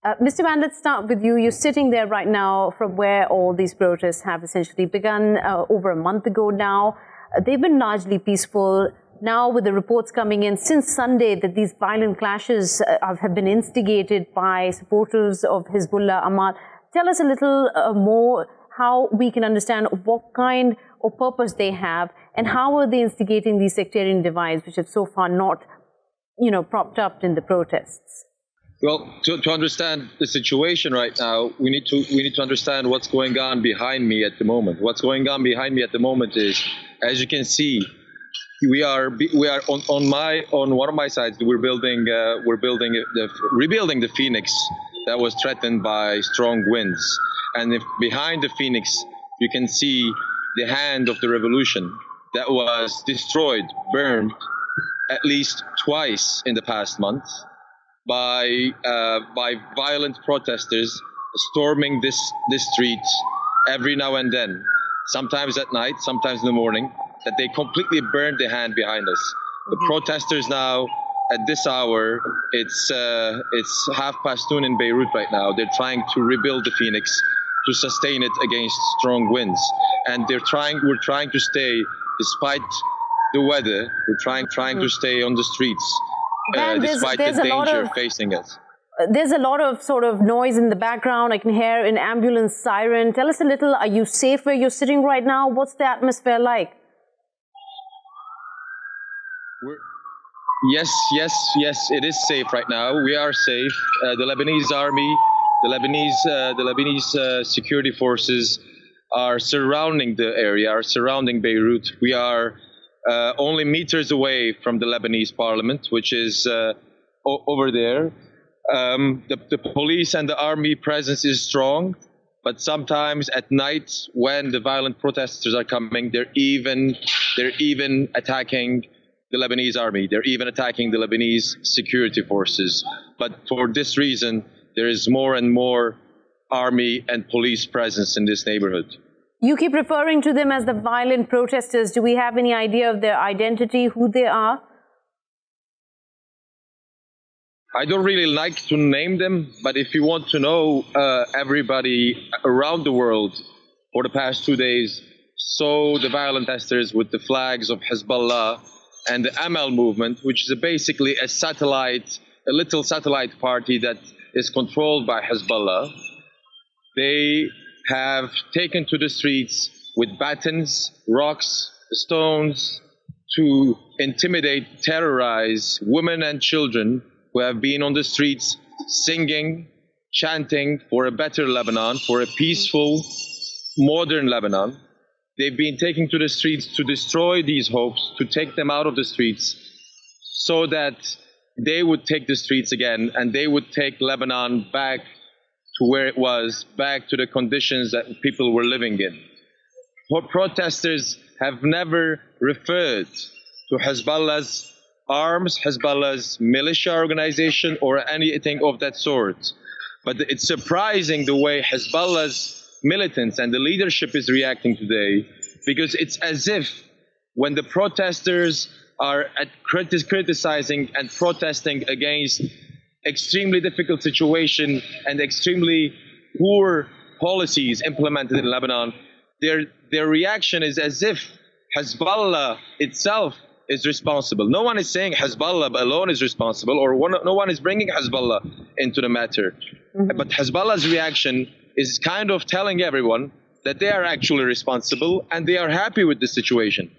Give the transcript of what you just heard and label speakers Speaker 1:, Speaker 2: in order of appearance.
Speaker 1: Mr. Van, let's start with you. You're sitting there right now from where all these protests have essentially begun over a month ago now. They've been largely peaceful. Now, with the reports coming in since Sunday that these violent clashes have been instigated by supporters of Hezbollah, Amal, tell us a little more how we can understand what kind of purpose they have and how are they instigating these sectarian divides, which have so far not, propped up in the protests.
Speaker 2: Well, to understand the situation right now, we need to understand what's going on behind me at the moment. What's going on behind me at the moment is, as you can see, we are on one of my sides. Rebuilding the Phoenix that was threatened by strong winds, and behind the Phoenix you can see the hand of the revolution that was destroyed, burned at least twice in the past month by violent protesters storming this streets every now and then, sometimes at night, sometimes in the morning, that they completely burned the hand behind us. The protesters now, at this hour, it's noon in Beirut right now. They're trying to rebuild the Phoenix to sustain it against strong winds, and we're trying to stay despite the weather. We're trying to stay on the streets. Despite the danger facing us.
Speaker 1: There's a lot of sort of noise in the background. I can hear an ambulance siren. Tell us a little, are you safe where you're sitting right now? What's the atmosphere like?
Speaker 2: Yes, it is safe right now. We are safe. The Lebanese army, the Lebanese security forces are surrounding the area, are surrounding Beirut. We are only meters away from the Lebanese parliament, which is over there. The police and the army presence is strong, but sometimes at night when the violent protesters are coming, they're even attacking the Lebanese army. They're even attacking the Lebanese security forces. But for this reason, there is more and more army and police presence in this neighborhood.
Speaker 1: You keep referring to them as the violent protesters. Do we have any idea of their identity, who they are?
Speaker 2: I don't really like to name them, but if you want to know, everybody around the world for the past 2 days saw the violent protesters with the flags of Hezbollah and the Amal movement, which is basically a little satellite party that is controlled by Hezbollah. They have taken to the streets with batons, rocks, stones to intimidate, terrorize women and children who have been on the streets singing, chanting for a better Lebanon, for a peaceful, modern Lebanon. They've been taken to the streets to destroy these hopes, to take them out of the streets so that they would take the streets again and they would take Lebanon back to where it was, back to the conditions that people were living in. Protesters have never referred to Hezbollah's arms, Hezbollah's militia organization, or anything of that sort. But it's surprising the way Hezbollah's militants and the leadership is reacting today, because it's as if when the protesters are criticizing and protesting against extremely difficult situation and extremely poor policies implemented in Lebanon, their reaction is as if Hezbollah itself is responsible. No one is saying Hezbollah alone is responsible, or no one is bringing Hezbollah into the matter. But Hezbollah's reaction is kind of telling everyone that they are actually responsible and they are happy with the situation.